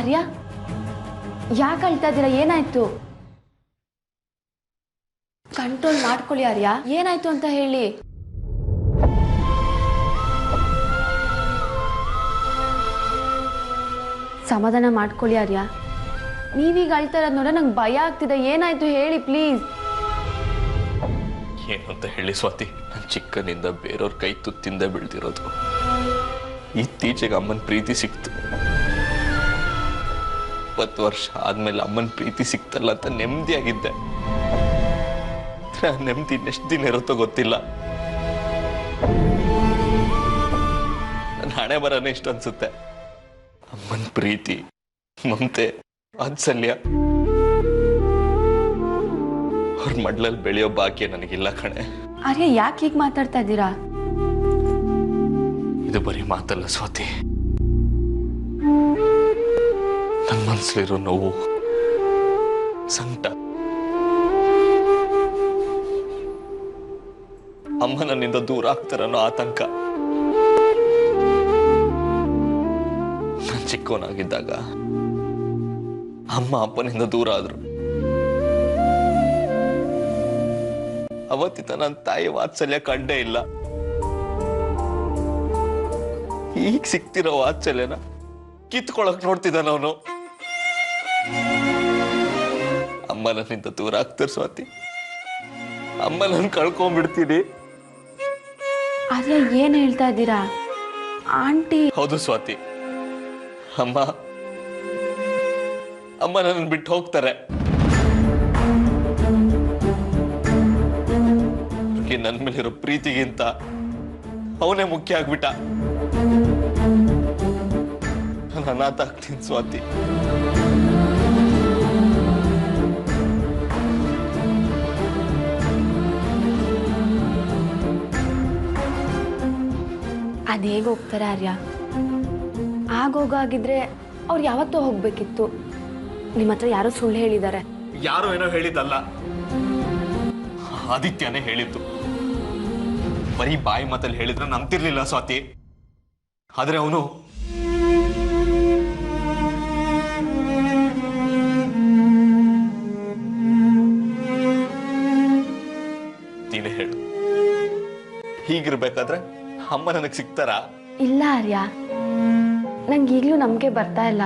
ಆರ್ಯ, ಯಾಕೆ ಅಳ್ತಾ ಇದ್ದೀರಾ? ಏನಾಯ್ತು? ಕಂಟ್ರೋಲ್ ಮಾಡ್ಕೊಳ್ಳಿ ಆರ್ಯ. ಏನಾಯ್ತು ಅಂತ ಹೇಳಿ. ಸಮಾಧಾನ ಮಾಡ್ಕೊಳ್ಳಿ ಆರ್ಯ. ನೀವೀಗ ಅಳ್ತಾ ಇರೋದು ನೋಡ ನಂಗೆ ಭಯ ಆಗ್ತಿದೆ. ಏನಾಯ್ತು ಹೇಳಿ ಪ್ಲೀಸ್. ಏನು ಅಂತ ಹೇಳಿ ಸ್ವಾತಿ, ನಾನು ಚಿಕ್ಕನಿಂದ ಬೇರೆಯವ್ರ ಕೈ ತುತ್ತಿಂದ ಬೆಳೆದಿರೋದು. ಇತ್ತೀಚೆಗೆ ಅಮ್ಮನ ಪ್ರೀತಿ ಸಿಕ್ತು. 20 ವರ್ಷ ಆದ್ಮೇಲೆ ಅಮ್ಮನ ಪ್ರೀತಿ ಸಿಕ್ತಲ್ಲ ಅಂತ ನೆಮ್ಮದಿಯಾಗಿದ್ದೆ. ನೆಮ್ಮದಿ ಎಷ್ಟು ದಿನ ಇರುತ್ತೋ ಗೊತ್ತಿಲ್ಲ. ನನ್ನ ಹಣೆ ಬರನೇ ಇಷ್ಟ ಅನ್ಸುತ್ತೆ. ಅಮ್ಮನ ಪ್ರೀತಿ, ಮಮತೆ, ವಾತ್ಸಲ್ಯ ಅವ್ರ ಮಡ್ಲಲ್ಲಿ ಬೆಳೆಯೋ ಭಾಗ್ಯ ನನಗಿಲ್ಲ ಕಣೆ. ಆರ್ಯ, ಯಾಕೆ ಹೀಗೆ ಮಾತಾಡ್ತಾ ಇದ್ದೀರಾ? ಇದು ಬರೀ ಮಾತಲ್ಲ ಸ್ವಾತಿ, ನನ್ನ ಮನಸ್ಸಲ್ಲಿರೋ ನೋವು, ಸಂಕಟ. ಅಮ್ಮ ನನ್ನಿಂದ ದೂರ ಆಗ್ತಾರನ್ನೋ ಆತಂಕ. ನಾನು ಚಿಕ್ಕವನಾಗಿದ್ದಾಗ ಅಮ್ಮ ಅಪ್ಪನಿಂದ ದೂರ ಆದ್ರು. ಅವತ್ತಿತ ನನ್ನ ತಾಯಿ ವಾತ್ಸಲ್ಯ ಕಂಡೇ ಇಲ್ಲ. ಈಗ ಸಿಕ್ತಿರೋ ವಾತ್ಸಲ್ಯನ ಕಿತ್ಕೊಳಕ್ ನೋಡ್ತಿದ್ದಾನ ಅವನು. ಅಮ್ಮ ನನ್ನಿಂದ ದೂರ ಆಗ್ತಾರೆ ಸ್ವಾತಿ. ಅಮ್ಮ ನನ್ ಕಳ್ಕೊಂಡ್ಬಿಡ್ತೀನಿ. ಆದ್ರೆ ಏನ್ ಹೇಳ್ತಾ ಇದ್ದೀರಾ ಆಂಟಿ? ಹೌದು ಸ್ವಾತಿ, ಅಮ್ಮ ನನ್ನ ಬಿಟ್ಟು ಹೋಗ್ತಾರೆ. ನನ್ನ ಮೇಲಿರೋ ಪ್ರೀತಿಗಿಂತ ಅವನೇ ಮುಖ್ಯ ಆಗ್ಬಿಟ್ಟ. ನಾನು ಅನಾಥ ಆಗ್ತೀನಿ ಸ್ವಾತಿ. ಅದ್ ಹೇಗೆ ಹೋಗ್ತಾರೆ ಆರ್ಯ? ಆಗೋಗಾಗಿದ್ರೆ ಅವ್ರು ಯಾವತ್ತೂ ಹೋಗ್ಬೇಕಿತ್ತು. ನಿಮ್ಮ ಹತ್ರ ಯಾರೋ ಸುಳ್ಳು ಹೇಳಿದ್ದಾರೆ. ಯಾರೋ ಏನೋ ಹೇಳಿದ್ದಲ್ಲ, ಆದಿತ್ಯನೇ ಹೇಳಿದ್ದು. ಬರೀ ಬಾಯಿ ಮಾತಲ್ಲಿ ಹೇಳಿದ್ರೆ ನಂಬ್ತಿರ್ಲಿಲ್ಲ ಸ್ವಾತಿ. ಆದ್ರೆ ಅವನು ನೀನೇ ಹೇಳು, ಹೀಗಿರ್ಬೇಕಾದ್ರೆ ಅಮ್ಮ ನನಗ್ ಸಿಗ್ತಾರಾ? ಇಲ್ಲ ಆರ್ಯ, ನಂಗೆ ಈಗ್ಲೂ ನಂಬಿಕೆ ಬರ್ತಾ ಇಲ್ಲ.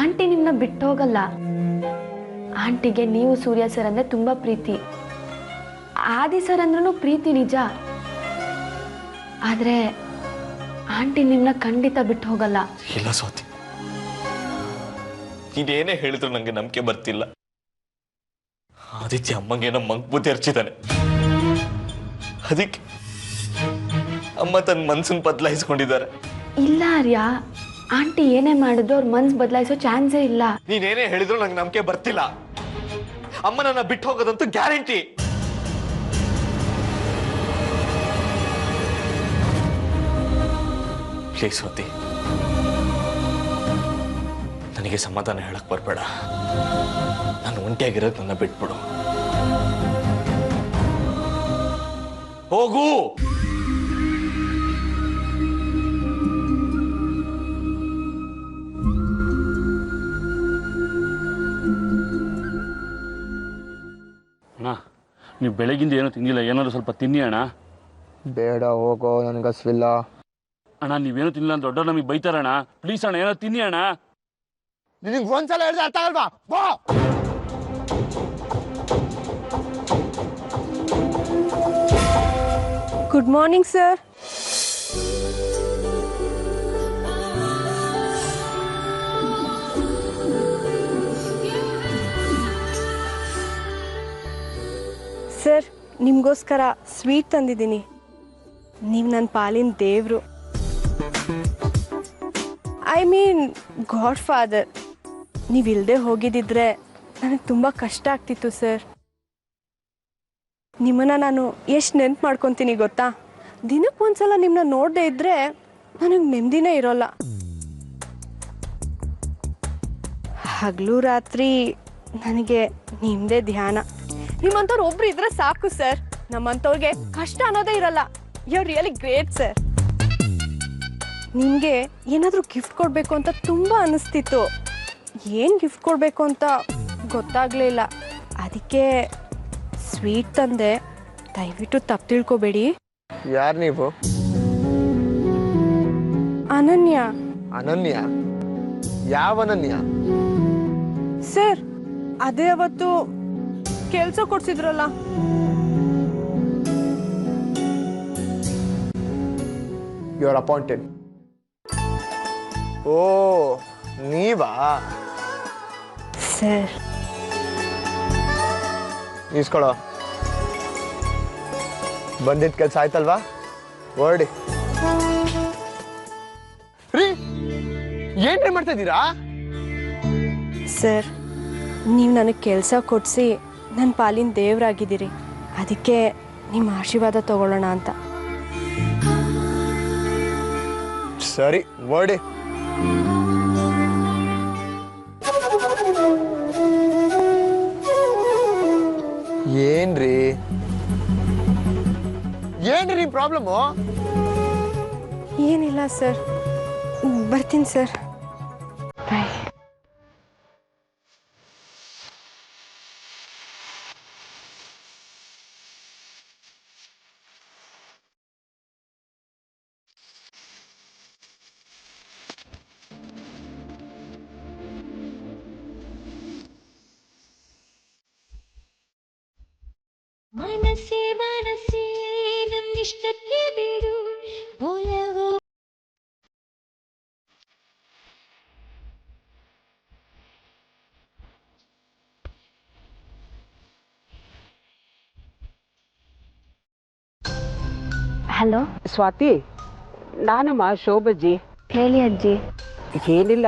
ಆಂಟಿ ನಿಮ್ನ ಬಿಟ್ಟು ಹೋಗಲ್ಲ. ಆಂಟಿಗೆ ನೀವು ಸೂರ್ಯ ಸರ್ ಅಂದ್ರೆ ತುಂಬಾ ಪ್ರೀತಿ. ಆದಿ ಸರ್ ಅಂದ್ರೂ ಪ್ರೀತಿ ನಿಜ. ಆದ್ರೆ ಆಂಟಿ ನಿಮ್ನ ಖಂಡಿತ ಬಿಟ್ಟು ಹೋಗಲ್ಲ. ಇಲ್ಲ ಸ್ವಾತಿ, ನೀನೇನೇ ಹೇಳಿದ್ರು ನಂಗೆ ನಂಬಿಕೆ ಬರ್ತಿಲ್ಲ. ಆದಿತ್ಯ ಅಮ್ಮಂಗೇನೋ ಮಂಗ್ಬುದ್ಧಿ ಹರ್ಚಿದ್ದಾನೆ. ಅದಕ್ಕೆ ಅಮ್ಮ ತನ್ನ ಮನ್ಸನ್ನ ಬದಲಾಯಿಸ್ಕೊಂಡಿದ್ದಾರೆ. ಇಲ್ಲ ಆರ್ಯ, ಆಂಟಿ ಏನೇ ಮಾಡಿದ್ರು ಅವ್ರ ಮನ್ಸು ಬದಲಾಯಿಸೋ ಚಾನ್ಸೇ ಇಲ್ಲ. ನೀನೇನೇ ಹೇಳಿದ್ರು ನಂಗೆ ನಂಬಿಕೆ ಬರ್ತಿಲ್ಲ. ಅಮ್ಮ ನನ್ನ ಬಿಟ್ಟು ಹೋಗೋದಂತೂ ಗ್ಯಾರಂಟಿ. ಪ್ಲೀಸ್ ಸ್ವಾತಿ, ನನಗೆ ಸಮಾಧಾನ ಹೇಳಕ್ ಬರ್ಬೇಡ. ನಾನು ಒಂಟಿಯಾಗಿರೋದು ನನ್ನ ಬಿಟ್ಬಿಡು. ಹೋಗು. ಅಣ್ಣ, ನೀವು ಬೆಳಗಿಂದ ಏನೂ ತಿಂದಿಲ್ಲ. ಏನಾದ್ರು ಸ್ವಲ್ಪ ತಿನ್ನಿ ಅಣ್ಣ. ಬೇಡ, ಹೋಗೋ, ನನಗೆ ಹಸ್ವಿಲ್ಲ. ಅಣ್ಣ, ನೀವೇನು ತಿನ್ನಿಲ್ಲ ಅಂತ ದೊಡ್ಡವ್ರು ನಮಗೆ ಬೈತಾರಣ್ಣ. ಪ್ಲೀಸ್ ಅಣ್ಣ, ಏನೋ ತಿನ್ನಿ ಅಣ್ಣ. ನಿನಗೆ ಒಂದ್ಸಲ ಹೇಳಿದ್ರೆ ಅರ್ಥ ಆಗಲ್ವಾ? ಬಾ. Good morning sir. ಸರ್, ನಿಮಗೋಸ್ಕರ ಸ್ವೀಟ್ ತಂದಿದ್ದೀನಿ. ನೀವು ನನ್ನ ಪಾಲಿನ ದೇವರು. I mean godfather. ನೀವಿಲ್ಲದೆ ಹೋಗಿದ್ದಿದ್ರೆ ನನಗೆ ತುಂಬ ಕಷ್ಟ ಆಗ್ತಿತ್ತು ಸರ್. ನಿಮ್ಮನ್ನು ನಾನು ಎಷ್ಟು ನೆನ್ಪು ಮಾಡ್ಕೊತೀನಿ ಗೊತ್ತಾ? ದಿನಕ್ಕೆ ಒಂದ್ಸಲ ನಿಮ್ಮನ್ನ ನೋಡದೆ ಇದ್ದರೆ ನನಗೆ ನೆಮ್ಮದಿನೇ ಇರೋಲ್ಲ. ಹಗಲು ರಾತ್ರಿ ನನಗೆ ನಿಮ್ಮದೇ ಧ್ಯಾನ. ನಿಮ್ಮಂಥವ್ರು ಒಬ್ರು ಇದ್ರೆ ಸಾಕು ಸರ್. ನಮ್ಮಂಥವ್ರಿಗೆ ಕಷ್ಟ ಅನ್ನೋದೇ ಇರಲ್ಲ. You are really great sir. ನಿನಗೆ ಏನಾದರೂ ಗಿಫ್ಟ್ ಕೊಡಬೇಕು ಅಂತ ತುಂಬ ಅನ್ನಿಸ್ತಿತ್ತು. ಏನು ಗಿಫ್ಟ್ ಕೊಡಬೇಕು ಅಂತ ಗೊತ್ತಾಗಲಿಲ್ಲ. ಅದಕ್ಕೆ ಸ್ವೀಟ್ ತಂದೆ. ದಯವಿಟ್ಟು ತಪ್ಪು ತಿಳ್ಕೊಬೇಡಿ. ಯಾರು ನೀವು? ಅನನ್ಯ. ಅನನ್ಯ? ಯಾವ ಅನನ್ಯ? ಸರ್, ಅದೇ ಅವತ್ತು ಕೆಲಸ ಕೊಡ್ಸಿದ್ರಲ್ಲ. You are appointed. ಓ, ನೀವಾ? ಸರ್, ಇಸ್ಕೊಳೋ. ಬಂದಿದ್ದ ಕೆಲಸ ಆಯ್ತಲ್ವಾ? ಹೊರಡಿ. ರೀ, ಏನ್ರಿ ಮಾಡ್ತಾ ಇದ್ದೀರಾ? ಸರ್, ನೀವು ನನಗೆ ಕೆಲಸ ಕೊಡಿಸಿ ನನ್ನ ಪಾಲಿನ ದೇವರಾಗಿದ್ದೀರಿ. ಅದಕ್ಕೆ ನಿಮ್ಮ ಆಶೀರ್ವಾದ ತಗೊಳ್ಳೋಣ ಅಂತ. ಸರಿ, ಹೊರಡಿ. ಏನ್ರಿ ಏನ್ರಿ ಪ್ರಾಬ್ಲಮ್ಮು? ಏನಿಲ್ಲ ಸರ್, ಬರ್ತೀನಿ ಸರ್. ಬಾಯ್. ಮನಸ್ಸೇ ಮನಸ್ಸೇ ನಮ್ಮಿಷ್ಟಕ್ಕೆ ಬಿಡು ಒಲವು. ಹಲೋ ಸ್ವಾತಿ, ನಾನಮ್ಮ ಶೋಭಜ್ಜಿ. ಹೇಳಿ ಅಜ್ಜಿ. ಏನಿಲ್ಲ,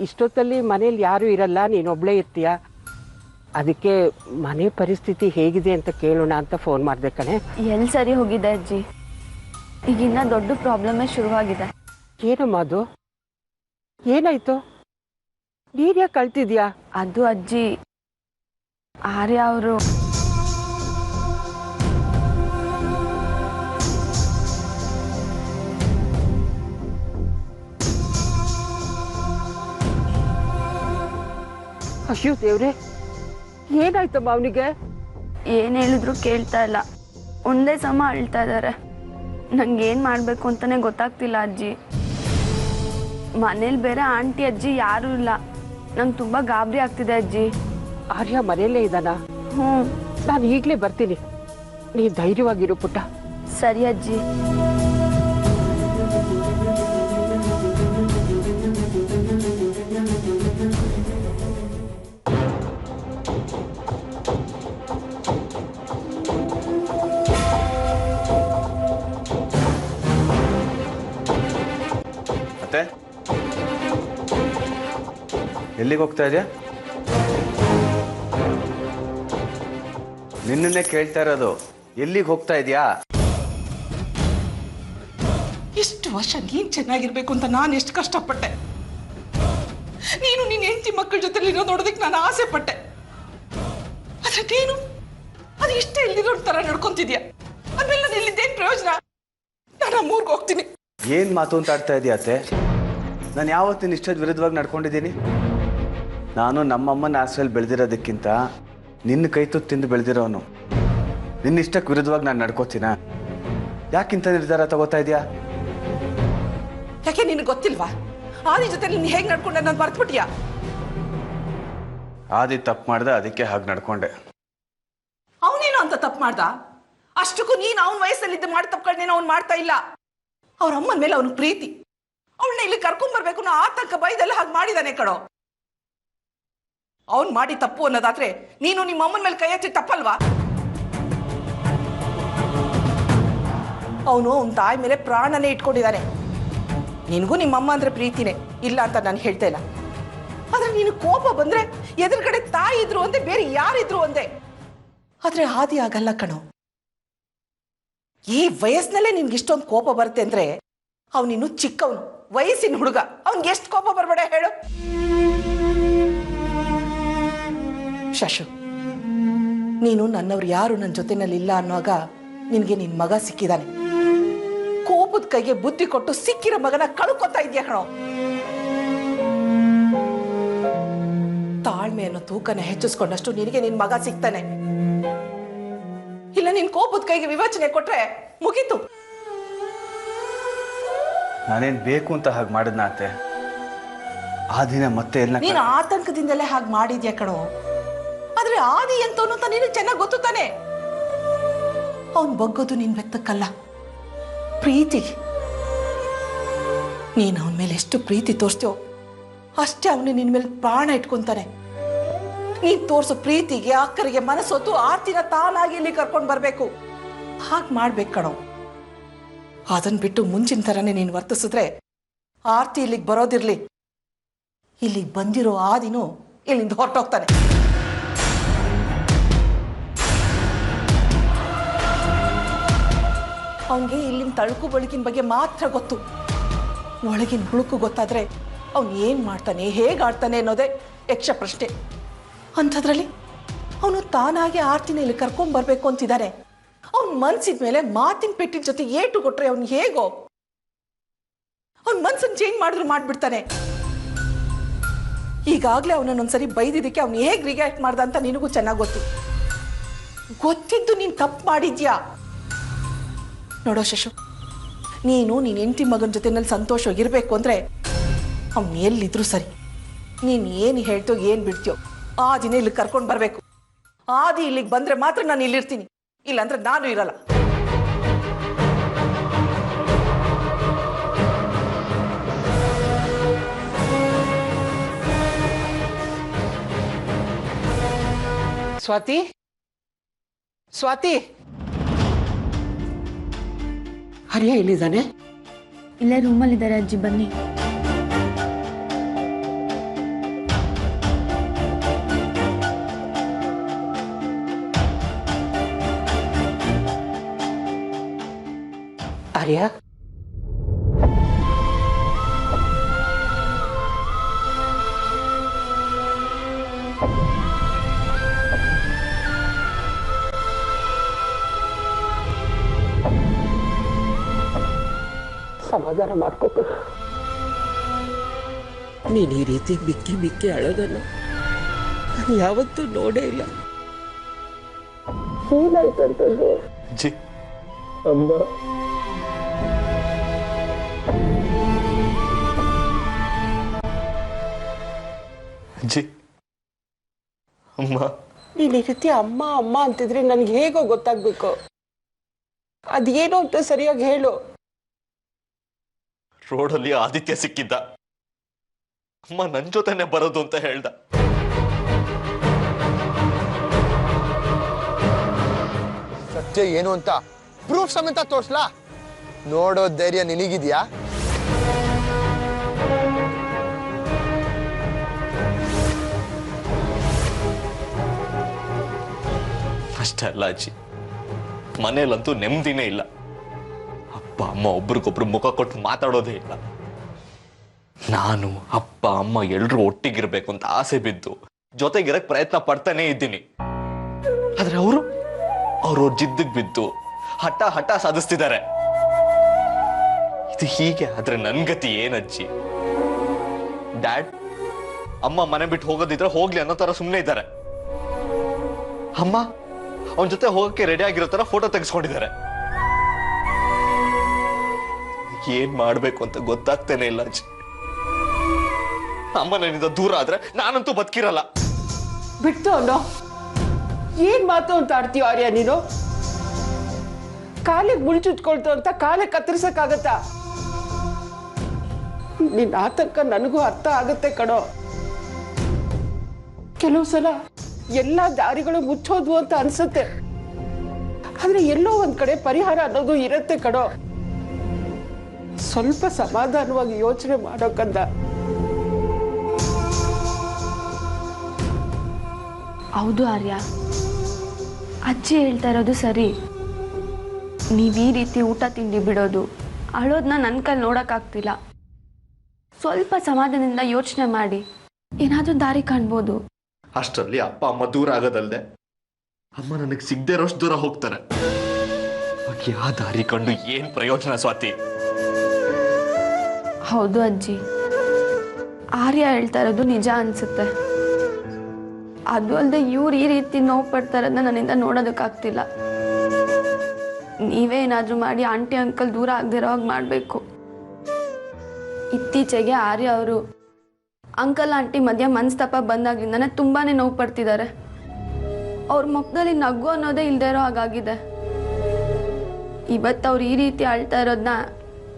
ಇಷ್ಟೊತ್ತಲ್ಲಿ ಮನೇಲಿ ಯಾರೂ ಇರಲ್ಲ, ನೀನೊಬ್ಳೇ ಇರ್ತೀಯ. ಅದಕ್ಕೆ ಮನೆ ಪರಿಸ್ಥಿತಿ ಹೇಗಿದೆ ಅಂತ ಕೇಳೋಣ ಅಂತ ಫೋನ್ ಮಾಡಿದೆ ಕಣೆ. ಎಲ್ಲಿ ಸರಿ ಹೋಗಿದೆ ಅಜ್ಜಿ, ಈಗಿನ್ನ ದೊಡ್ಡ ಪ್ರಾಬ್ಲಮ್ಮೇ ಶುರುವಾಗಿದೆ. ಏನಮ್ಮ ಅದು? ಏನಾಯ್ತು? ನೀನ್ಯಾಕೆ ಕಳ್ತಿದ್ಯಾ? ಅದು ಅಜ್ಜಿ, ಆರ್ಯ ಅವರು ಅಯ್ಯೋ ದೇವ್ರೆ, ಏನಾಯ್ತಮ್ಮ ಅವನಿಗೆ? ಏನು ಹೇಳಿದ್ರು ಕೇಳ್ತಾ ಇಲ್ಲ, ಒಂದೇ ಸಮ ಅಳ್ತಾ ಇದ್ದಾರೆ. ನಂಗೇನು ಮಾಡಬೇಕು ಅಂತಲೇ ಗೊತ್ತಾಗ್ತಿಲ್ಲ ಅಜ್ಜಿ. ಮನೇಲಿ ಬೇರೆ ಆಂಟಿ ಅಜ್ಜಿ ಯಾರೂ ಇಲ್ಲ. ನಂಗೆ ತುಂಬ ಗಾಬರಿ ಆಗ್ತಿದೆ ಅಜ್ಜಿ. ಆರ್ಯ ಮನೆಯಲ್ಲೇ ಇದ್ದಾನ? ಹ್ಞೂ. ನಾನು ಈಗಲೇ ಬರ್ತೀನಿ, ನೀ ಧೈರ್ಯವಾಗಿರು ಪುಟ್ಟ. ಸರಿ ಅಜ್ಜಿ. ಮತ್ತೆ ಎಲ್ಲಿಗೆ ಹೋಗ್ತಾ ಇದೆಯಾ? ನಿನ್ನನ್ನೇ ಕೇಳ್ತಾ ಇರೋದು, ಎಲ್ಲಿಗೆ ಹೋಗ್ತಾ ಇದೆಯಾ? ಇಷ್ಟು ವರ್ಷ ನೀನ್ ಚೆನ್ನಾಗಿರ್ಬೇಕು ಅಂತ ನಾನು ಎಷ್ಟು ಕಷ್ಟಪಟ್ಟೆ. ನೀನು ನಿನ್ನ ಹೆಂಡತಿ ಮಕ್ಕಳ ಜೊತೆ ನೋಡೋದಕ್ಕೆ ನಾನು ಆಸೆ ಪಟ್ಟೆ. ಆದ್ರೆ ನೀನು ಅದು ಇಷ್ಟ ಇಲ್ದಿರೋ ತರ ನಡ್ಕೊಂತಿದ್ಯಾ. ಆಮೇಲೆ ನಾನು ಇಲ್ಲಿದ್ದೇನು ಪ್ರಯೋಜನ? ನಾನು ನಮ್ಮೂರ್ಗೆ ಹೋಗ್ತೀನಿ. ಏನ್ ಮಾತು ಅಂತ ಆಡ್ತಾ ಇದೆಯಾ ಅತ್ತೆ? ನಾನು ಯಾವತ್ತು ನಿನ್ನ ಇಷ್ಟದ ವಿರುದ್ಧವಾಗಿ ನಡ್ಕೊಂಡಿದ್ದೀನಿ? ನಾನು ನಮ್ಮಮ್ಮನ ಆಸೆಯಲ್ಲಿ ಬೆಳೆದಿರೋದಕ್ಕಿಂತ ನಿನ್ನ ಕೈ ತುತ್ತು ತಿಂದು ಬೆಳೆದಿರೋನು. ನಿನ್ನ ಇಷ್ಟಕ್ಕೆ ವಿರುದ್ಧವಾಗಿ ನಾನು ನಡ್ಕೋತೀನ? ಯಾಕಿಂತ ನಿರ್ಧಾರ ತಗೋತಾ ಇದೆಯಾ? ಯಾಕೆ ನಿನಗೆ ಗೊತ್ತಿಲ್ವಾ ಆದಿ ಜೊತೆ ನೀನು ಹೇಗೆ ನಡ್ಕೊಂಡೆ? ನಾನು ಮರ್ತ್ಬಿಟ್ಟಿಯಾ? ಆದಿ ತಪ್ಪು ಮಾಡ್ದೆ, ಅದಕ್ಕೆ ಹಾಗೆ ನಡ್ಕೊಂಡೆ. ಅವನೇನೋ ಅಂತ ತಪ್ಪು ಮಾಡ್ದ? ಅಷ್ಟಕ್ಕೂ ನೀನು ಅವನ ವಯಸ್ಸಲ್ಲಿದ್ದ ಮಾಡಿ ತಪ್ಕೊಂಡೇನೋ ಅವ್ನು ಮಾಡ್ತಾ ಇಲ್ಲ. ಅವ್ರ ಅಮ್ಮನ ಮೇಲೆ ಅವನು ಪ್ರೀತಿ, ಅವಳನ್ನ ಇಲ್ಲಿ ಕರ್ಕೊಂಡ್ಬರ್ಬೇಕು ಅನ್ನೋ ಆತಂಕ ಭಯದೆಲ್ಲ ಹಾಗೆ ಮಾಡಿದಾನೆ ಕಣೋ. ಅವನು ಮಾಡಿ ತಪ್ಪು ಅನ್ನೋದಾದ್ರೆ ನೀನು ನಿಮ್ಮ ಅಮ್ಮನ ಮೇಲೆ ಕೈ ಹಚ್ಚಿ ತಪ್ಪಲ್ವಾ? ಅವನು ಅವನ ತಾಯಿ ಮೇಲೆ ಪ್ರಾಣನೇ ಇಟ್ಕೊಂಡಿದ್ದಾನೆ. ನಿನಗೂ ನಿಮ್ಮಮ್ಮ ಅಂದ್ರೆ ಪ್ರೀತಿನೇ, ಇಲ್ಲ ಅಂತ ನಾನು ಹೇಳ್ತಾ ಇಲ್ಲ. ಆದ್ರೆ ನೀನು ಕೋಪ ಬಂದ್ರೆ ಎದುರುಗಡೆ ತಾಯಿ ಇದ್ರು ಒಂದೇ, ಬೇರೆ ಯಾರಿದ್ರು ಒಂದೇ. ಆದ್ರೆ ಆದಿ ಆಗಲ್ಲ ಕಣೋ. ಈ ವಯಸ್ಸಿನಲ್ಲೇ ನಿನ್ಗೆ ಇಷ್ಟೊಂದು ಕೋಪ ಬರುತ್ತೆ ಅಂದ್ರೆ ಅವನಿನ್ನು ಚಿಕ್ಕವನು, ವಯಸ್ಸಿನ ಹುಡುಗ. ಅವನ್ಗೆ ಎಷ್ಟು ಕೋಪ ಬರಬೇಡ ಹೇಳು. ಶಶು, ನೀನು ನನ್ನವ್ರು ಯಾರು ನನ್ನ ಜೊತೆನಲ್ಲಿ ಇಲ್ಲ ಅನ್ನುವಾಗ ನಿನಗೆ ನಿನ್ನ ಮಗ ಸಿಕ್ಕಿದ್ದಾನೆ. ಕೋಪ ಕೋಪದ ಕೈಗೆ ಬುದ್ಧಿ ಕೊಟ್ಟು ಸಿಕ್ಕಿರೋ ಮಗನ ಕಳ್ಕೊತಾ ಇದೆಯಾ ಕಣೋ. ತಾಳ್ಮೆ ಅನ್ನೋ ತೂಕನ ಹೆಚ್ಚಿಸ್ಕೊಂಡಷ್ಟು ನಿನಗೆ ನಿನ್ ಮಗ ಸಿಗ್ತಾನೆ. ಇಲ್ಲ ನಿನ್ ಕೋಪದ ಕೈಗೆ ವಿವೇಚನೆ ಕೊಟ್ರೆ ಮುಗೀತು. ನಾನೇನ್ ಬೇಕು ಅಂತ ಹಾಗೆ ಮಾಡಿದ್ನ ಅತ್ತೆ? ಆ ದಿನ ಮತ್ತೆ ಎಲ್ಲ ನೀನು ಆತಂಕದಿಂದಲೇ ಹಾಗೆ ಮಾಡಿದ್ಯಾ ಕಣೋ. ಆದ್ರೆ ಆದಿ ಎಂತವನು ಅಂತ ನೀನು ಚೆನ್ನಾಗಿ ಗೊತ್ತು ತಾನೆ. ಅವನ್ ಬಗ್ಗೋದು ನಿನ್ ಬೆತ್ತಕ್ಕಲ್ಲ, ಪ್ರೀತಿಗೆ. ನೀನು ಅವನ ಮೇಲೆ ಎಷ್ಟು ಪ್ರೀತಿ ತೋರಿಸ್ತೋ ಅಷ್ಟೇ ಅವನು ನಿನ್ ಮೇಲೆ ಪ್ರಾಣ ಇಟ್ಕೊಂತಾನೆ. ನೀನ್ ತೋರ್ಸೋ ಪ್ರೀತಿಗೆ ಅಕ್ಕರಿಗೆ ಮನಸ್ಸೊತ್ತು ಆರ್ತಿನ ತಾನಾಗಿ ಇಲ್ಲಿ ಕರ್ಕೊಂಡು ಬರ್ಬೇಕು. ಹಾಗೆ ಮಾಡ್ಬೇಕು ಕಣೋ. ಅದನ್ನ ಬಿಟ್ಟು ಮುಂಚಿನ ಥರನೇ ನೀನು ವರ್ತಿಸಿದ್ರೆ ಆರ್ತಿ ಇಲ್ಲಿಗೆ ಬರೋದಿರ್ಲಿ, ಇಲ್ಲಿಗೆ ಬಂದಿರೋ ಆದಿನೂ ಇಲ್ಲಿಂದ ಹೊರಟೋಗ್ತಾನೆ. ಅವನಿಗೆ ಇಲ್ಲಿನ ತಳುಕು ಬಳುಕಿನ ಬಗ್ಗೆ ಮಾತ್ರ ಗೊತ್ತು. ಒಳಗಿನ ಹುಳುಕು ಗೊತ್ತಾದ್ರೆ ಅವನು ಏನ್ ಮಾಡ್ತಾನೆ, ಹೇಗೆ ಆಡ್ತಾನೆ ಅನ್ನೋದೇ ಯಕ್ಷ ಪ್ರಶ್ನೆ. ಅಂಥದ್ರಲ್ಲಿ ಅವನು ತಾನಾಗೆ ಆರ್ತಿನ ಇಲ್ಲಿ ಕರ್ಕೊಂಡ್ ಬರ್ಬೇಕು ಅಂತಿದ್ದಾನೆ. ಅವನ್ ಮನ್ಸಿದ ಮೇಲೆ ಮಾತಿನ ಪೆಟ್ಟಿನ ಜೊತೆ ಏಟು ಕೊಟ್ರೆ ಅವ್ನು ಹೇಗೋ ಅವನ್ ಮನ್ಸನ್ನು ಚೇಂಜ್ ಮಾಡಿದ್ರು ಮಾಡ್ಬಿಡ್ತಾನೆ. ಈಗಾಗ್ಲೇ ಅವನನ್ನೊಂದ್ಸರಿ ಬೈದಿದ್ದಕ್ಕೆ ಅವ್ನು ಹೇಗೆ ರಿಯಾಕ್ಟ್ ಮಾಡ್ದ ಅಂತ ನಿನಗೂ ಚೆನ್ನಾಗಿ ಗೊತ್ತಿದ್ದು ನೀನ್ ತಪ್ಪು ಮಾಡಿದ್ಯಾ. ನೋಡೋ ಶಶು, ನೀನು ನೀನ್ ಹೆಂಡತಿ ಮಗನ ಜೊತೆನಲ್ಲಿ ಸಂತೋಷವಾಗಿರ್ಬೇಕು ಅಂದ್ರೆ ಅವ್ನು ಎಲ್ಲಿದ್ರು ಸರಿ, ನೀನ್ ಏನ್ ಹೇಳ್ತೋ ಏನ್ ಬಿಡ್ತೀಯೋ ಆ ದಿನ ಇಲ್ಲಿ ಕರ್ಕೊಂಡು ಬರ್ಬೇಕು. ಆದಿ ಇಲ್ಲಿಗೆ ಬಂದ್ರೆ ಮಾತ್ರ ನಾನು ಇಲ್ಲಿರ್ತೀನಿ, ಇಲ್ಲಾಂದ್ರೆ ನಾನು ಇರಲ್ಲ. ಸ್ವಾತಿ, ಸ್ವಾತಿ, ಹರಿಯ ಎಲ್ಲಿದ್ದಾನೆ? ಇಲ್ಲೇ ರೂಮಲ್ಲಿದ್ದಾರೆ ಅಜ್ಜಿ, ಬನ್ನಿ. ಆರ್ಯ, ಸಮಾಧಾನ ಮಾಡ್ಕೋಕ. ನೀನು ಈ ರೀತಿ ಬಿಕ್ಕಿ ಬಿಕ್ಕಿ ಅಳೋದನ್ನ ನಾನು ಯಾವತ್ತೂ ನೋಡೇ ಇಲ್ಲ. ಏನಾಯ್ತಂತಂದು? ಅಜ್ಜಿ, ಅಮ್ಮ, ಅಜ್ಜಿ, ಅಮ್ಮ. ನೀನು ಈ ರೀತಿ ಅಮ್ಮ ಅಮ್ಮ ಅಂತಿದ್ರೆ ನನಗೆ ಹೇಗೋ ಗೊತ್ತಾಗ್ಬೇಕು. ಅದೇನೋ ಅಂತ ಸರಿಯಾಗಿ ಹೇಳು. ರೋಡಲ್ಲಿ ಆದಿತ್ಯ ಸಿಕ್ಕಿದ್ದ. ಅಮ್ಮ ನನ್ ಜೊತೆನೆ ಬರೋದು ಅಂತ ಹೇಳ್ದ. ಸತ್ಯ ಏನು ಅಂತ ಪ್ರೂಫ್ ಸಮೇತ ತೋರ್ಸ್ಲಾ? ನೋಡೋ ಧೈರ್ಯ ನಿನಗಿದ್ಯಾ? ಅಷ್ಟೇ ಅಲ್ಲ ಅಜ್ಜಿ, ಮನೇಲಂತೂ ನೆಮ್ಮದಿನೇ ಇಲ್ಲ. ಅಪ್ಪ ಅಮ್ಮ ಒಬ್ರಿಗೊಬ್ರು ಮುಖ ಕೊಟ್ಟು ಮಾತಾಡೋದೇ ಇಲ್ಲ. ನಾನು ಅಪ್ಪ ಅಮ್ಮ ಎಲ್ರೂ ಒಟ್ಟಿಗಿರ್ಬೇಕು ಅಂತ ಆಸೆ ಬಿದ್ದು ಜೊತೆಗಿರಕ್ ಪ್ರಯತ್ನ ಪಡ್ತಾನೆ ಇದ್ದೀನಿ. ಆದ್ರೆ ಅವರು ಜಿದ್ದಿಗೆ ಬಿದ್ದು ಹಠ ಸಾಧಿಸ್ತಿದ್ದಾರೆ. ಇದು ಹೀಗೆ ಆದ್ರೆ ನನ್ ಗತಿ ಏನಜ್ಜಿ? ಡ್ಯಾಡ್ ಅಮ್ಮ ಮನೆ ಬಿಟ್ಟು ಹೋಗೋದಿದ್ರೆ ಹೋಗ್ಲಿ ಅನ್ನೋ ತರ ಸುಮ್ಮನೆ ಇದ್ದಾರೆ. ಅಮ್ಮ ಅವನ ಜೊತೆ ಹೋಗಕ್ಕೆ ರೆಡಿ ಆಗಿರೋ ತರ ಫೋಟೋ ತೆಗೆಸ್ಕೊಂಡಿದ್ದಾರೆ. ಏನ್ ಮಾಡ್ಬೇಕು ಅಂತ ಗೊತ್ತಾಗ್ತೇನೆ ಇಲ್ಲ ಅಜ್ಜಿ. ಅಮ್ಮ ನನ್ನಿಂದ ದೂರ ಆದ್ರೆ ನಾನಂತೂ ಬದುಕಿರಲ್ಲ. ಬಿಟ್ಟು ಅನ್ನೋ ಏನ್ ಮಾತು ಅಂತ ಆಡ್ತೀಯ ಆರ್ಯ ನೀನು? ಕಾಲಿಗೆ ಮುಳ್ಚುಟ್ಕೊಳ್ತು ಅಂತ ಕಾಲೇ ಕತ್ತರಿಸಕ್ಕಾಗತ್ತಾ? ನಿನ್ನ ಆತಂಕ ನನಗೂ ಅರ್ಥ ಆಗತ್ತೆ ಕಣೋ. ಕೆಲವು ಸಲ ಎಲ್ಲಾ ದಾರಿಗಳು ಮುಚ್ಚೋದ್ವು ಅಂತ ಅನ್ಸುತ್ತೆ. ಆದ್ರೆ ಎಲ್ಲೋ ಒಂದ್ ಕಡೆ ಪರಿಹಾರ ಅನ್ನೋದು ಇರತ್ತೆ ಕಣೋ. ಸ್ವಲ್ಪ ಸಮಾಧಾನವಾಗಿ ಯೋಚನೆ ಮಾಡೋಕಂದ. ಹೌದು ಆರ್ಯ, ಅಜ್ಜಿ ಹೇಳ್ತಾ ಇರೋದು ಸರಿ. ನೀವು ಈ ರೀತಿ ಊಟ ತಿಂಡಿ ಬಿಡೋದು, ಅಳೋದನ್ನ ನನ್ನ ಕೈಲಿ ನೋಡೋಕ್ಕಾಗ್ತಿಲ್ಲ. ಸ್ವಲ್ಪ ಸಮಾಧಾನದಿಂದ ಯೋಚನೆ ಮಾಡಿ ಏನಾದರೂ ದಾರಿ ಕಾಣ್ಬೋದು. ಅಷ್ಟರಲ್ಲಿ ಅಪ್ಪ ಅಮ್ಮ ದೂರ ಆಗೋದಲ್ದೆ ಅಮ್ಮ ನನಗೆ ಸಿಗದೆ ಇರೋಷ್ಟು ದೂರ ಹೋಗ್ತಾರೆ. ಯಾವ ದಾರಿ ಕಂಡು ಏನ್ ಪ್ರಯೋಜನ ಸ್ವಾತಿ? ಹೌದು ಅಜ್ಜಿ, ಆರ್ಯ ಹೇಳ್ತಾ ಇರೋದು ನಿಜ ಅನ್ಸುತ್ತೆ. ಅದು ಅಲ್ಲದೆ ಇವ್ರು ಈ ರೀತಿ ನೋವು ಪಡ್ತಾ ಇರೋದನ್ನ ನನ್ನಿಂದ ನೋಡೋದಕ್ಕಾಗ್ತಿಲ್ಲ. ನೀವೇ ಏನಾದರೂ ಮಾಡಿ ಆಂಟಿ ಅಂಕಲ್ ದೂರ ಆಗದಿರೋ ಹಾಗೆ ಮಾಡಬೇಕು. ಇತ್ತೀಚೆಗೆ ಆರ್ಯ ಅವರು ಅಂಕಲ್ ಆಂಟಿ ಮಧ್ಯ ಮನಸ್ತಾಪ ಬಂದಾಗ್ಲಿಂದಾನೆ ತುಂಬಾ ನೋವು ಪಡ್ತಿದ್ದಾರೆ. ಅವ್ರ ಮುಖದಲ್ಲಿ ನಗು ಅನ್ನೋದೇ ಇಲ್ಲದೆ ಇರೋ ಹಾಗಾಗಿದೆ. ಇವತ್ತು ಅವ್ರು ಈ ರೀತಿ ಅಳ್ತಾ ಇರೋದನ್ನ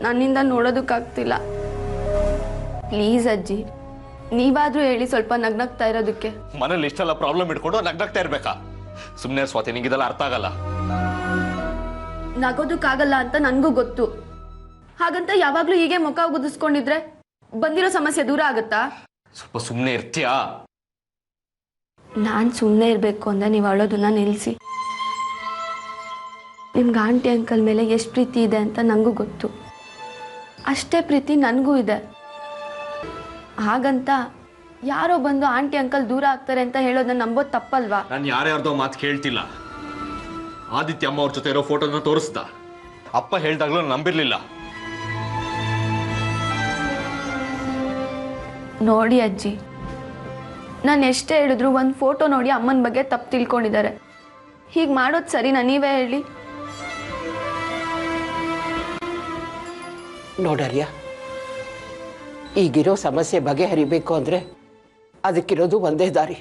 ನನ್ನಿಂದ ನೋಡೋದಕ್ಕಾಗ್ತಿಲ್ಲ. ಪ್ಲೀಸ್ ಅಜ್ಜಿ, ನೀವಾದ್ರೂ ಹೇಳಿ ಸ್ವಲ್ಪ ನಗ್ನಗ್ತಾ ಇರೋದಕ್ಕೆ. ಮನೇಲಿ ಇಷ್ಟೆಲ್ಲ ಪ್ರಾಬ್ಲಮ್ ಇಟ್ಕೊಂಡು ನಗ್ನಗ್ತಾ ಇರ್ಬೇಕಾ? ಸುಮ್ಮನೆ ಸ್ವಾತಿ, ನಿಂಗಿದೆಲ್ಲ ಅರ್ಥ ಆಗಲ್ಲ. ನಗೋದಕ್ಕಾಗಲ್ಲ ಅಂತ ನನಗೂ ಗೊತ್ತು. ಹಾಗಂತ ಯಾವಾಗ್ಲೂ ಹೀಗೆ ಮುಖ ಗುದಿಸ್ಕೊಂಡಿದ್ರೆ ಬಂದಿರೋ ಸಮಸ್ಯೆ ದೂರ ಆಗುತ್ತಾ? ಸ್ವಲ್ಪ ಸುಮ್ಮನೆ ಇರ್ತೀಯಾ? ನಾನು ಸುಮ್ಮನೆ ಇರಬೇಕು ಅಂದ್ರೆ ನೀವು ಅಳೋದನ್ನ ನಿಲ್ಲಿಸಿ. ನಿಮ್ಗೆ ಆಂಟಿ ಅಂಕಲ್ ಮೇಲೆ ಎಷ್ಟು ಪ್ರೀತಿ ಇದೆ ಅಂತ ನನಗೂ ಗೊತ್ತು. ಅಷ್ಟೇ ಪ್ರೀತಿ ನನಗೂ ಇದೆ. ಹಾಗಂತ ಯಾರೋ ಬಂದು ಆಂಟಿ ಅಂಕಲ್ ದೂರ ಆಗ್ತಾರೆ ಅಂತ ಹೇಳೋದನ್ನ ನಂಬೋದು ತಪ್ಪಲ್ವಾ? ನಾನು ಯಾರ್ಯಾರ್ದೋ ಮಾತು ಕೇಳ್ತಿಲ್ಲ. ಆದಿತ್ಯ ಅಮ್ಮ ಅವ್ರ ಜೊತೆ ಇರೋ ಫೋಟೋನ ತೋರಿಸ್ದ. ಅಪ್ಪ ಹೇಳ್ದಾಗ್ಲೂ ನಂಬಿರ್ಲಿಲ್ಲ. ನೋಡಿ ಅಜ್ಜಿ, ನಾನು ಎಷ್ಟೇ ಹೇಳಿದ್ರು ಒಂದು ಫೋಟೋ ನೋಡಿ ಅಮ್ಮನ ಬಗ್ಗೆ ತಪ್ಪು ತಿಳ್ಕೊಂಡಿದ್ದಾರೆ. ಹೀಗೆ ಮಾಡೋದು ಸರಿನಾ? ನೀವೇ ಹೇಳಿ. ನೋಡರ್ಯ, ಈಗಿರೋ ಸಮಸ್ಯೆ ಬಗೆಹರಿಬೇಕು ಅಂದರೆ ಅದಕ್ಕಿರೋದು ಒಂದೇ ದಾರಿ.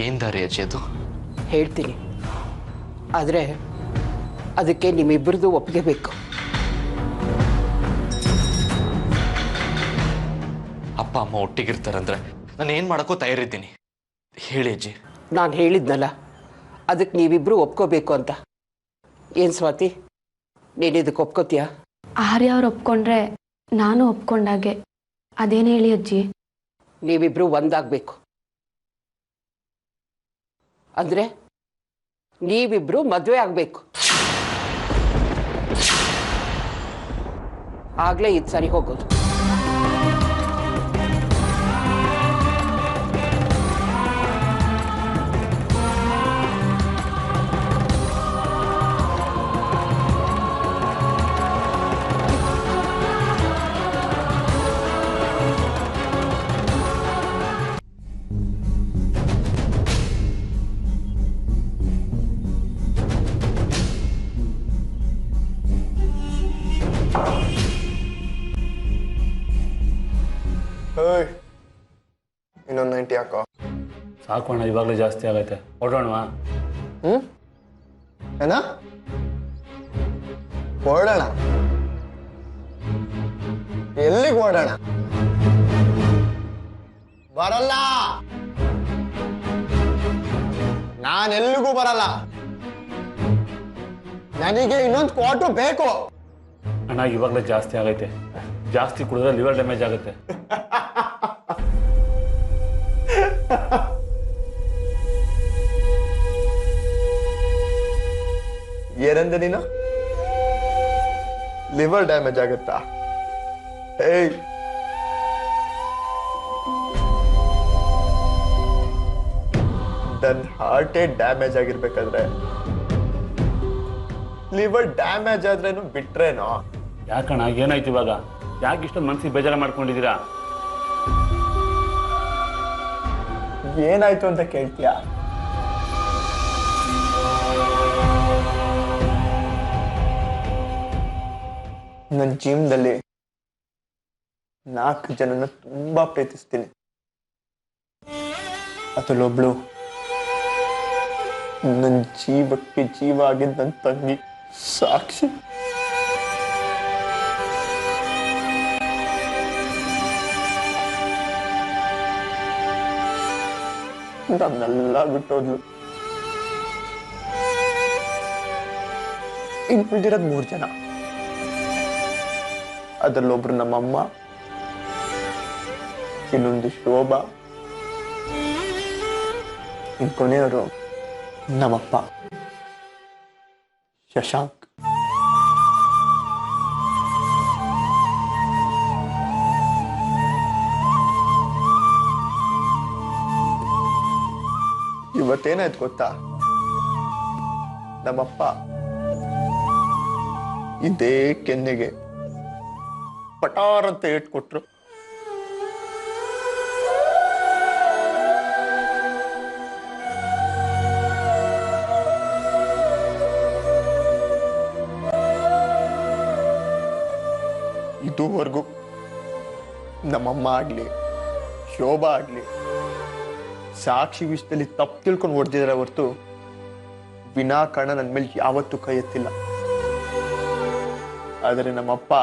ಏನ್ ದಾರಿ ಅಜ್ಜಿ ಅದು? ಹೇಳ್ತೀನಿ, ಆದರೆ ಅದಕ್ಕೆ ನಿಮ್ಮಿಬ್ಬರದು ಒಪ್ಪಿಗೆ ಬೇಕು. ಅಪ್ಪ ಅಮ್ಮ ಒಟ್ಟಿಗಿರ್ತಾರಂದ್ರೆ ನಾನು ಏನ್ ಮಾಡಕ್ಕೂ ತಯಾರಿದ್ದೀನಿ. ಹೇಳಿ ಅಜ್ಜಿ. ನಾನು ಹೇಳಿದ್ನಲ್ಲ, ಅದಕ್ಕೆ ನೀವಿಬ್ಬರು ಒಪ್ಕೋಬೇಕು ಅಂತ. ಏನು ಸ್ವಾತಿ, ನೀನು ಇದಕ್ಕೆ ಒಪ್ಕೋತೀಯಾ? ಆರ್ಯ ಅವ್ರು ಒಪ್ಕೊಂಡ್ರೆ ನಾನು ಒಪ್ಕೊಂಡಾಗೆ. ಅದೇನು ಹೇಳಿ ಅಜ್ಜಿ? ನೀವಿಬ್ಬರು ಒಂದಾಗಬೇಕು. ಅಂದರೆ ನೀವಿಬ್ಬರು ಮದುವೆ ಆಗಬೇಕು. ಆಗಲೇ ಇದು ಸರಿ ಹೋಗೋದು. ಇನ್ನೊಂದು 90 ಹಾಕೋ. ಸಾಕೋಣ, ಇವಾಗಲೇ ಜಾಸ್ತಿ ಆಗೈತೆ. ಹೊರಡೋಣವಾ? ಏನ ಓಡೋಣ? ಎಲ್ಲಿಗೆ ಓಡೋಣ? ಬರಲ್ಲ, ನಾನೆಲ್ಲಿಗೂ ಬರಲ್ಲ. ನನಗೆ ಇನ್ನೊಂದು ಕ್ವಾರ್ಟರ್ ಬೇಕು. ಅಣ್ಣ, ಇವಾಗಲೇ ಜಾಸ್ತಿ ಆಗೈತೆ. ಜಾಸ್ತಿ ಕುಡಿದ್ರೆ ಲಿವರ್ ಡ್ಯಾಮೇಜ್ ಆಗುತ್ತೆ. ಏನಂದೆ ನೀನು? ಲಿವರ್ ಡ್ಯಾಮೇಜ್ ಆಗುತ್ತಾ? ಏಯ್, ನನ್ನ ಹಾರ್ಟೇ ಡ್ಯಾಮೇಜ್ ಆಗಿರ್ಬೇಕಾದ್ರೆ ಲಿವರ್ ಡ್ಯಾಮೇಜ್ ಆದ್ರೇನು ಬಿಟ್ರೇನೋ? ಯಾಕಣ್ಣ, ಏನಾಯ್ತು ಇವಾಗ? ಯಾಕೆ ಇಷ್ಟೊಂದು ಮನಸ್ಸಿಗೆ ಬೇಜಾರ ಮಾಡ್ಕೊಂಡಿದ್ದೀರಾ? ಏನಾಯ್ತು ಅಂತ ಕೇಳ್ತೀಯಾ? ನನ್ನ ಜೀವನದಲ್ಲಿ 4 ಜನನ ತುಂಬಾ ಪ್ರೀತಿಸ್ತೀನಿ. ಅದರಲ್ಲೊಬ್ಳು ನನ್ನ ಜೀವಕ್ಕೆ ಜೀವ ಆಗಿದ್ದ ನನ್ನ ತಂಗಿ ಸಾಕ್ಷಿ. ನನ್ನೆಲ್ಲ ಬಿಟ್ಟೋದ್ಲು. ಇನ್ ಉಳಿದಿರೋದು 3 ಜನ. ಅದರಲ್ಲೊಬ್ರು ನಮ್ಮಮ್ಮ, ಇನ್ನೊಂದು ಶೋಭಾ, ಇನ್ ಕೊನೆಯವರು ನಮ್ಮಪ್ಪ ಶಶಾಂಕ್. ಇವತ್ತೇನಾಯ್ತು ಗೊತ್ತಾ? ನಮ್ಮಪ್ಪ ಇದೇ ಕೆನ್ನೆಗೆ ಪಟಾರ್ ಅಂತ ಇಟ್ಕೊಟ್ರು. ಇದುವರೆಗೂ ನಮ್ಮಮ್ಮ ಆಗ್ಲಿ ಶೋಭಾ ಆಗ್ಲಿ ಸಾಕ್ಷಿ ವಿಷಯದಲ್ಲಿ ತಪ್ಪು ತಿಳ್ಕೊಂಡು ಹೊಡೆದಿದ್ದಾರೆ ಹೊರತು ವಿನಾಕಾರಣ ನನ್ನ ಮೇಲೆ ಯಾವತ್ತೂ ಕೈ ಎತ್ತಿಲ್ಲ. ಆದರೆ ನಮ್ಮಪ್ಪ